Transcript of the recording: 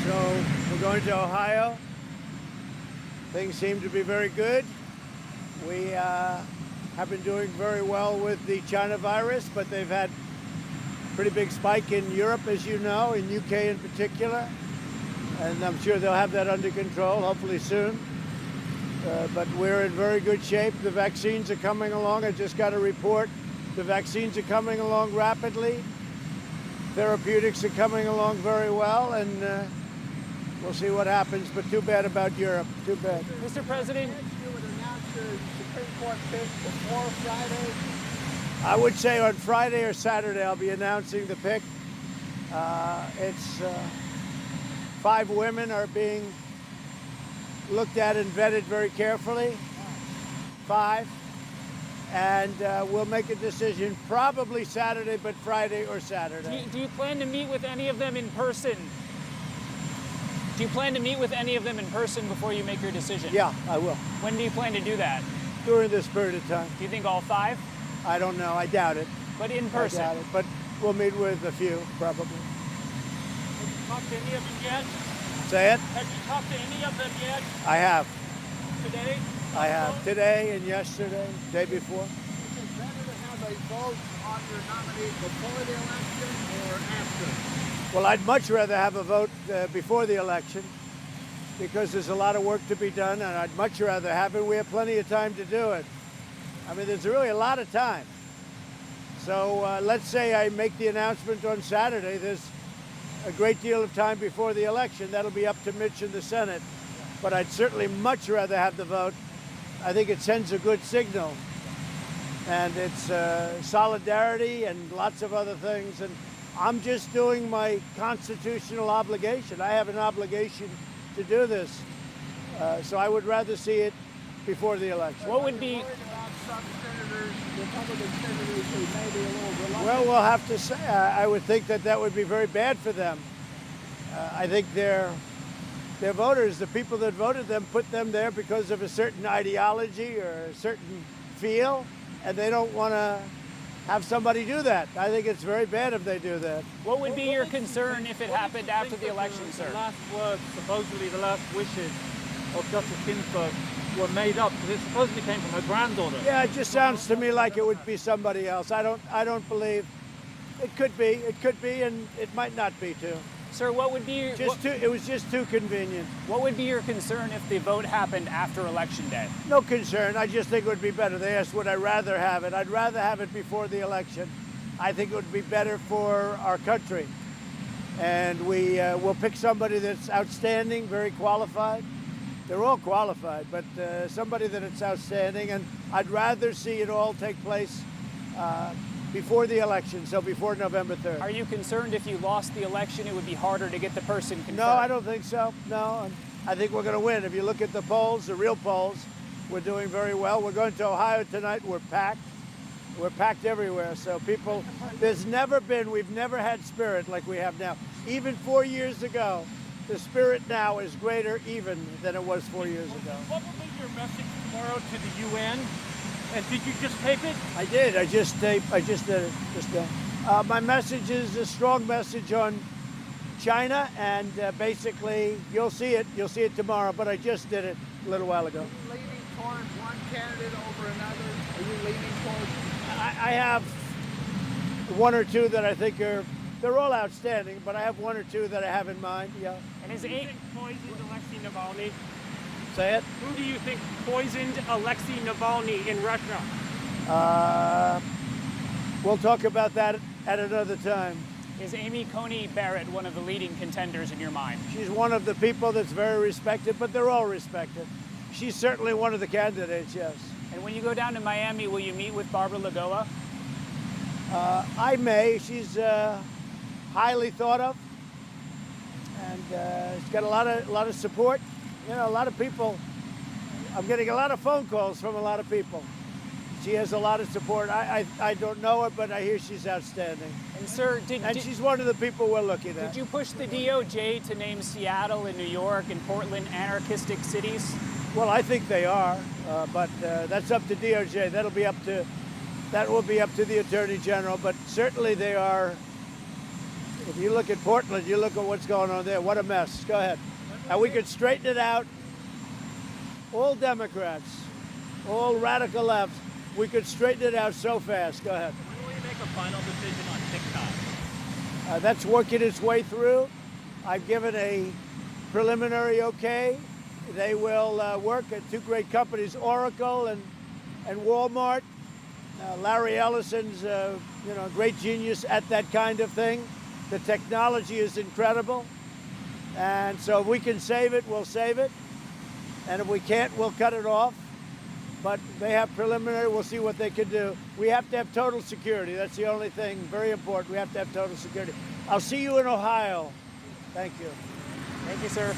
So we're going to Ohio. Things seem to be very good. We have been doing very well with the China virus, but they've had a pretty big spike in Europe, as you know, in UK in particular. And I'm sure they'll have that under control, hopefully soon. But we're in very good shape. The vaccines are coming along. I just got a report. The vaccines are coming along rapidly. Therapeutics are coming along very well, and we'll see what happens. But too bad about Europe. Too bad. Mr. President, You would announce your Supreme Court pick before Friday. I would say on Friday or Saturday I'll be announcing the pick. It's 5 women are being looked at and vetted very carefully. 5. And we'll make a decision probably Saturday, but Friday or Saturday. do you plan to meet with any of them in person? Do you plan to meet with any of them in person before you make your decision? Yeah, I will. When do you plan to do that? During this period of time. Do you think all 5? I don't know. I doubt it. But in I person? doubt it. But we'll meet with a few, probably. Have you talked to any of them yet? Say it? Have you talked to any of them yet I have. today? I have. Today and yesterday, day before. Is it better to have a vote on your nominee before the election or after? Well, I'd much rather have a vote before the election because there's a lot of work to be done, and I'd much rather have it. We have plenty of time to do it. I mean, there's really a lot of time. So let's say I make the announcement on Saturday. There's a great deal of time before the election. That'll be up to Mitch and the Senate. But I'd certainly much rather have the vote. I think it sends a good signal. And it's solidarity and lots of other things. And I'm just doing my constitutional obligation. I have an obligation to do this. So I would rather see it before the election. What would be... Worried about some senators, Republican senators who may be a little reluctant? Well, we'll have to say, I would think that that would be very bad for them. I think their voters, the people that voted them, put them there because of a certain ideology or a certain feel, and they don't want to have somebody do that. I think it's very bad if they do that. What would be your concern if it happened after the election, The sir? last words, supposedly the last wishes of Justice Ginsburg were made up because it supposedly came from her granddaughter. Yeah, it just sounds to me like it would be somebody else. I don't believe it could be, and it might not be too. Sir, what would be your, It was just too convenient. what would be your concern if the vote happened after Election Day? No concern. I just think it would be better. They asked, would I rather have it? I'd rather have it before the election. I think it would be better for our country. And we will pick somebody that's outstanding, very qualified. They're all qualified, but somebody that is outstanding. And I'd rather see it all take place before the election, so before November 3rd. Are you concerned if you lost the election, it would be harder to get the person confirmed? No, I don't think so. No, and I think we're going to win. If you look at the polls, the real polls, we're doing very well. We're going to Ohio tonight. We're packed. We're packed everywhere. So people, we've never had spirit like we have now. Even 4 years ago, the spirit now is greater even than it was 4 years ago. What will be your message tomorrow to the UN? And did you just tape it? I did. I just did it. My message is a strong message on China, and basically, you'll see it. You'll see it tomorrow. But I just did it a little while ago. Are you leaning towards one candidate over another? Are you leaning towards? I have 1 or 2 that I think they're all outstanding, but I have 1 or 2 that I have in mind. Yeah. And is Who do you it, think poisoned Alexei Navalny? Say it. Who do you think poisoned Alexei Navalny in Russia? We'll talk about that at another time. is Amy Coney Barrett one of the leading contenders in your mind? She's one of the people that's very respected, but they're all respected. She's certainly one of the candidates, yes. And when you go down to Miami, will you meet with Barbara Lagoa? I may. She's highly thought of, and she's got a lot of support. You know, a lot of people. I'm getting a lot of phone calls from a lot of people. She has a lot of support. I don't know her, but I hear she's outstanding. And sir, she's one of the people we're looking at. Did you push the DOJ to name Seattle and New York and Portland anarchistic cities? Well, I think they are, but that's up to DOJ. That will be up to the Attorney General. But certainly they are If you look at Portland, you look at what's going on there. What a mess. Go ahead. And we could straighten it out. All Democrats, all radical left, we could straighten it out so fast. Go ahead. When will you make a final decision on TikTok? That's working its way through. I've given a preliminary okay. They will work at two great companies, Oracle and Walmart. Larry Ellison's a great genius at that kind of thing. The technology is incredible. And so if we can save it, we'll save it. And if we can't, we'll cut it off. But they have preliminary, we'll see what they can do. We have to have total security. That's the only thing, very important. We have to have total security. I'll see you in Ohio. Thank you. Thank you, sir.